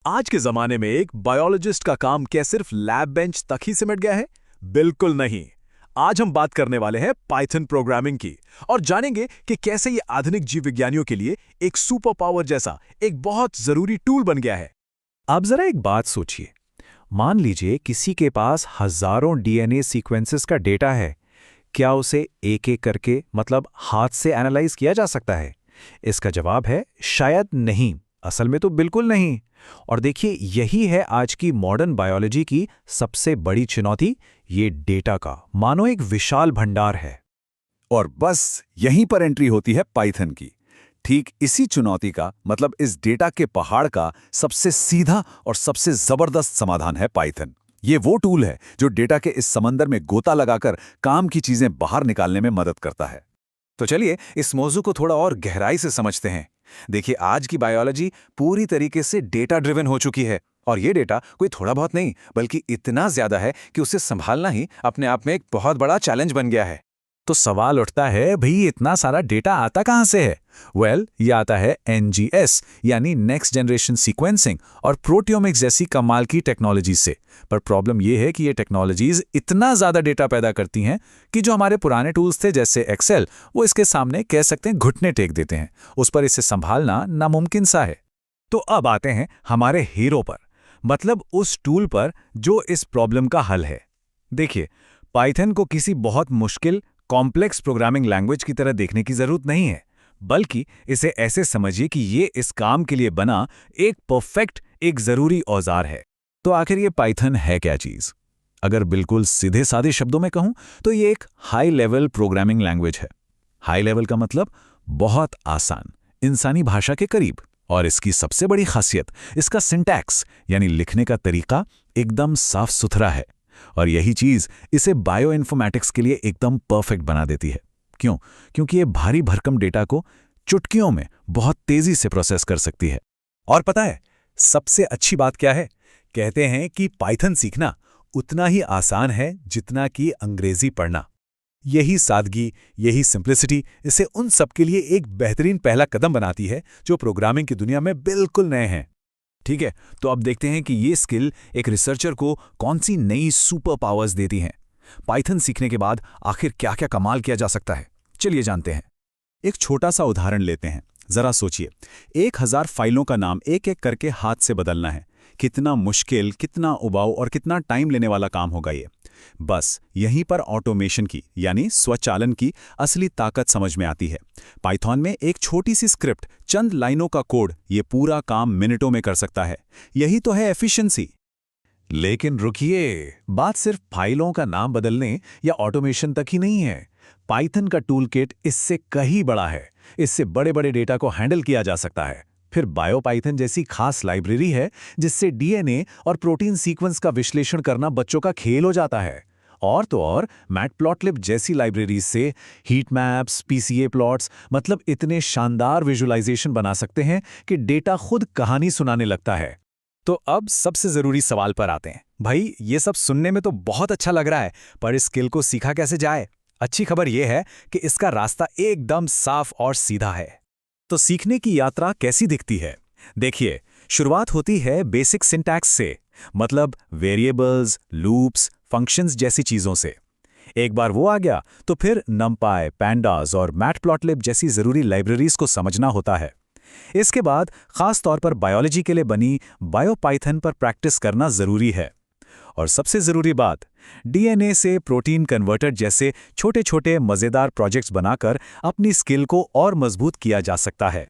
आज के जमाने में एक बायोलॉजिस्ट का काम क्या सिर्फ लैब बेंच तक ही सिमट गया है? बिल्कुल नहीं। आज हम बात करने वाले हैं पाइथन प्रोग्रामिंग की और जानेंगे कि कैसे ये आधुनिक जीव विज्ञानियों के लिए एक सुपर पावर जैसा एक बहुत जरूरी टूल बन गया है। आप जरा एक बात सोचिए। मान लीजिए किसी के पास हजारों डीएनए सीक्वेंसेस का डेटा है। क्या उसे एक एक करके मतलब हाथ से एनालाइज किया जा सकता है? इसका जवाब है शायद नहीं। असल में तो बिल्कुल नहीं। और देखिए, यही है आज की मॉडर्न बायोलॉजी की सबसे बड़ी चुनौती। ये डेटा का मानो एक विशाल भंडार है। और बस यहीं पर एंट्री होती है पाइथन की। ठीक इसी चुनौती का मतलब इस डेटा के पहाड़ का सबसे सीधा और सबसे जबरदस्त समाधान है पाइथन। ये वो टूल है जो डेटा के इस समंदर में गोता लगाकर काम की चीजें बाहर निकालने में मदद करता है। तो चलिए इस मौजू को थोड़ा और गहराई से समझते हैं। देखिए, आज की बायोलॉजी पूरी तरीके से डेटा ड्रिवन हो चुकी है और ये डेटा कोई थोड़ा बहुत नहीं बल्कि इतना ज्यादा है कि उसे संभालना ही अपने आप में एक बहुत बड़ा चैलेंज बन गया है। तो सवाल उठता है, भाई इतना सारा डेटा आता कहां से है? ये आता है एनजीएस यानी नेक्स्ट जनरेशन सीक्वेंसिंग और प्रोटियोमिक्स जैसी कमाल की टेक्नोलॉजी से। पर प्रॉब्लम यह है कि ये टेक्नोलॉजीज इतना ज्यादा डेटा पैदा करती हैं कि जो हमारे पुराने टूल्स थे जैसे एक्सेल, वो इसके सामने कह सकते हैं घुटने टेक देते हैं। उस पर इसे संभालना नामुमकिन सा है। तो अब आते हैं हमारे हीरो पर, मतलब उस टूल पर जो इस प्रॉब्लम का हल है। देखिए, पाइथन को किसी बहुत मुश्किल कॉम्प्लेक्स प्रोग्रामिंग लैंग्वेज की तरह देखने की जरूरत नहीं है, बल्कि इसे ऐसे समझिए कि ये इस काम के लिए बना एक परफेक्ट, एक जरूरी औजार है। तो आखिर ये पाइथन है क्या चीज? अगर बिल्कुल सीधे साधे शब्दों में कहूं तो ये एक हाई लेवल प्रोग्रामिंग लैंग्वेज है। हाई लेवल का मतलब बहुत आसान, इंसानी भाषा के करीब। और इसकी सबसे बड़ी खासियत इसका सिंटैक्स यानी लिखने का तरीका एकदम साफ सुथरा है। और यही चीज इसे बायो इन्फॉर्मेटिक्स के लिए एकदम परफेक्ट बना देती है। क्यों? क्योंकि ये भारी भरकम डेटा को चुटकियों में बहुत तेजी से प्रोसेस कर सकती है। और पता है सबसे अच्छी बात क्या है? कहते हैं कि पाइथन सीखना उतना ही आसान है जितना कि अंग्रेजी पढ़ना। यही सादगी, यही सिंप्लिसिटी इसे उन सब के लिए एक बेहतरीन पहला कदम बनाती है जो प्रोग्रामिंग की दुनिया में बिल्कुल नए हैं। ठीक है, तो अब देखते हैं कि ये स्किल एक रिसर्चर को कौन सी नई सुपर पावर्स देती हैं। पाइथन सीखने के बाद आखिर क्या क्या कमाल किया जा सकता है, चलिए जानते हैं। एक छोटा सा उदाहरण लेते हैं। जरा सोचिए, 1000 फाइलों का नाम एक एक करके हाथ से बदलना है। कितना मुश्किल, कितना उबाऊ और कितना टाइम लेने वाला काम होगा ये। बस यहीं पर ऑटोमेशन की यानी स्वचालन की असली ताकत समझ में आती है। पाइथन में एक छोटी सी स्क्रिप्ट, चंद लाइनों का कोड ये पूरा काम मिनटों में कर सकता है। यही तो है एफिशिएंसी। लेकिन रुकिए, बात सिर्फ फाइलों का नाम बदलने या ऑटोमेशन तक ही नहीं है। पाइथन का टूल किट इससे कहीं बड़ा है। इससे बड़े बड़े डेटा को हैंडल किया जा सकता है। फिर बायोपाइथन जैसी खास लाइब्रेरी है जिससे डीएनए और प्रोटीन सीक्वेंस का विश्लेषण करना बच्चों का खेल हो जाता है। और तो और मैटप्लॉटलिब जैसी लाइब्रेरीज से हीट मैप्स, पीसीए प्लॉट्स, मतलब इतने शानदार विजुअलाइजेशन बना सकते हैं कि डेटा खुद कहानी सुनाने लगता है। तो अब सबसे जरूरी सवाल पर आते हैं। भाई ये सब सुनने में तो बहुत अच्छा लग रहा है, पर इस स्किल को सीखा कैसे जाए? अच्छी खबर यह है कि इसका रास्ता एकदम साफ और सीधा है। तो सीखने की यात्रा कैसी दिखती है? देखिए, शुरुआत होती है बेसिक सिंटैक्स से, मतलब वेरिएबल्स, लूप्स, फंक्शंस जैसी चीजों से। एक बार वो आ गया तो फिर नमपाई, पैंडास और मैटप्लॉटलिब जैसी जरूरी लाइब्रेरीज को समझना होता है। इसके बाद खास तौर पर बायोलॉजी के लिए बनी बायोपाइथन पर प्रैक्टिस करना जरूरी है। और सबसे जरूरी बात, डीएनए से प्रोटीन कन्वर्टर जैसे छोटे छोटे मजेदार प्रोजेक्ट्स बनाकर अपनी स्किल को और मजबूत किया जा सकता है।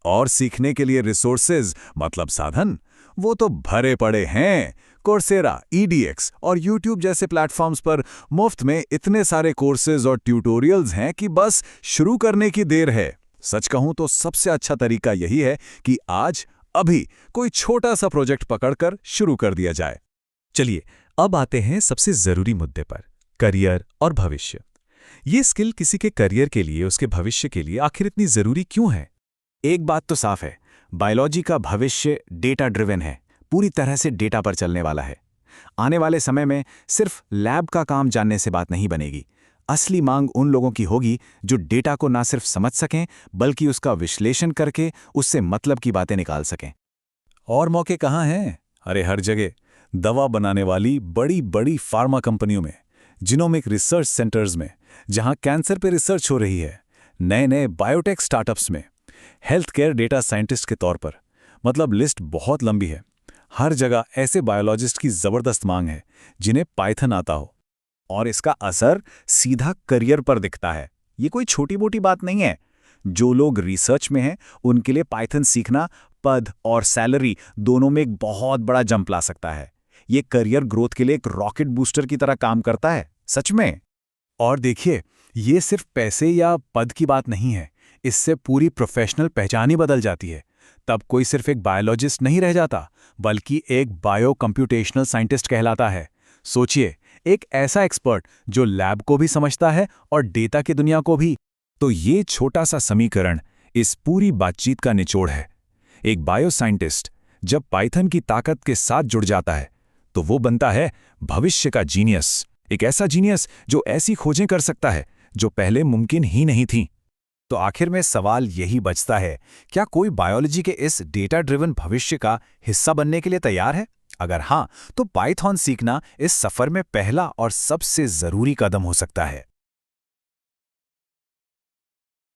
और सीखने के लिए रिसोर्सेज मतलब साधन वो तो भरे पड़े हैं। कोर्सेरा, ईडीएक्स और यूट्यूब जैसे प्लेटफॉर्म्स पर मुफ्त में इतने सारे कोर्सेज और ट्यूटोरियल्स हैं कि बस शुरू करने की देर है। सच कहूं तो सबसे अच्छा तरीका यही है कि आज अभी कोई छोटा सा प्रोजेक्ट पकड़कर शुरू कर दिया जाए। चलिए अब आते हैं सबसे जरूरी मुद्दे पर, करियर और भविष्य। ये स्किल किसी के करियर के लिए, उसके भविष्य के लिए आखिर इतनी जरूरी क्यों है? एक बात तो साफ है, बायोलॉजी का भविष्य डेटा ड्रिवन है, पूरी तरह से डेटा पर चलने वाला है। आने वाले समय में सिर्फ लैब का काम जानने से बात नहीं बनेगी। असली मांग उन लोगों की होगी जो डेटा को ना सिर्फ समझ सकें बल्कि उसका विश्लेषण करके उससे मतलब की बातें निकाल सकें। और मौके कहाँ हैं? अरे हर जगह। दवा बनाने वाली बड़ी बड़ी फार्मा कंपनियों में, जिनोमिक रिसर्च सेंटर्स में, जहां कैंसर पे रिसर्च हो रही है, नए नए बायोटेक स्टार्टअप्स में, हेल्थ केयर डेटा साइंटिस्ट के तौर पर। मतलब लिस्ट बहुत लंबी है। हर जगह ऐसे बायोलॉजिस्ट की जबरदस्त मांग है जिन्हें पाइथन आता हो। और इसका असर सीधा करियर पर दिखता है। ये कोई छोटी मोटी बात नहीं है। जो लोग रिसर्च में हैं, उनके लिए पाइथन सीखना पद और सैलरी दोनों में एक बहुत बड़ा जंप ला सकता है। ये करियर ग्रोथ के लिए एक रॉकेट बूस्टर की तरह काम करता है, सच में। और देखिए, ये सिर्फ पैसे या पद की बात नहीं है। इससे पूरी प्रोफेशनल पहचान ही बदल जाती है। तब कोई सिर्फ एक बायोलॉजिस्ट नहीं रह जाता, बल्कि एक बायो कंप्यूटेशनल साइंटिस्ट कहलाता है। सोचिए, एक ऐसा एक्सपर्ट जो लैब को भी समझता है और डेटा की दुनिया को भी। तो ये छोटा सा समीकरण इस पूरी बातचीत का निचोड़ है। एक बायो साइंटिस्ट जब पाइथन की ताकत के साथ जुड़ जाता है तो वो बनता है भविष्य का जीनियस। एक ऐसा जीनियस जो ऐसी खोजें कर सकता है जो पहले मुमकिन ही नहीं थीं। तो आखिर में सवाल यही बचता है, क्या कोई बायोलॉजी के इस डेटा ड्रिवन भविष्य का हिस्सा बनने के लिए तैयार है? अगर हाँ, तो पाइथन सीखना इस सफर में पहला और सबसे जरूरी कदम हो सकता है।